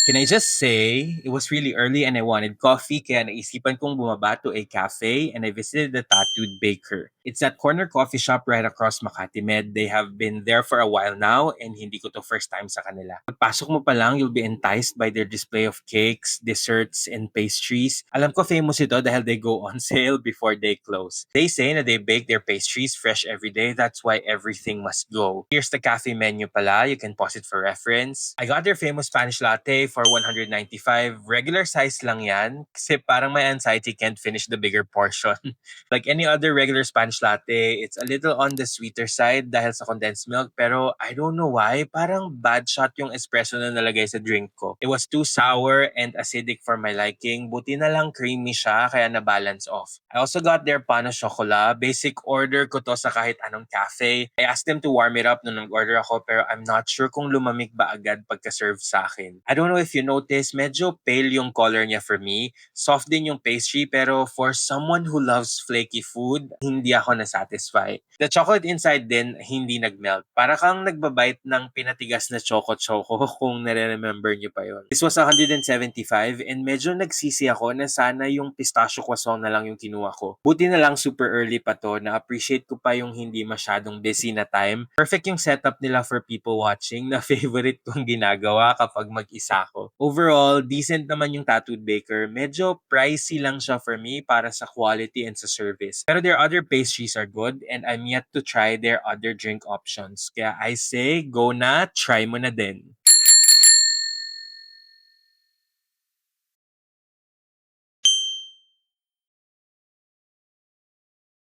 Can I just say, it was really early and I wanted coffee kaya naisipan kong bumaba to a cafe and I visited the Tattooed Baker. It's that corner coffee shop right across Makati Med. They have been there for a while now and hindi ko to first time sa kanila. Pagpasok mo pa lang, you'll be enticed by their display of cakes, desserts, and pastries. Alam ko famous ito dahil they go on sale before they close. They say na they bake their pastries fresh every day. That's why everything must go. Here's the cafe menu pala. You can pause it for reference. I got their famous Spanish latte for 195. Regular size lang yan. Kasi parang my anxiety can't finish the bigger portion. Like any other regular Spanish latte, it's a little on the sweeter side dahil sa condensed milk. Pero I don't know why, parang bad shot yung espresso na nalagay sa drink ko. It was too sour and acidic for my liking. Buti na lang creamy siya, kaya na-balance off. I also got their pano chocolate. Basic order ko to sa kahit anong cafe. I asked them to warm it up nung nag-order ako, pero I'm not sure kung lumamig ba agad pagka-serve sa akin. I don't know if you notice, medyo pale yung color niya for me. Soft din yung pastry, pero for someone who loves flaky food, hindi ako nasatisfy. The chocolate inside din, hindi nagmelt. Para kang nagbabite ng pinatigas na choco-choco kung nare-remember niyo pa yon. This was 175 and medyo nagsisi ako na sana yung pistachio croissant na lang yung kinuha ko. Buti na lang super early pa to, na-appreciate ko pa yung hindi masyadong busy na time. Perfect yung setup nila for people watching na favorite kong ginagawa kapag mag-isa ako. Overall, decent naman yung Tattooed Baker. Medyo pricey lang siya for me para sa quality and sa service. Pero their other pastries are good and I'm yet to try their other drink options. Kaya I say, go na, try mo na din.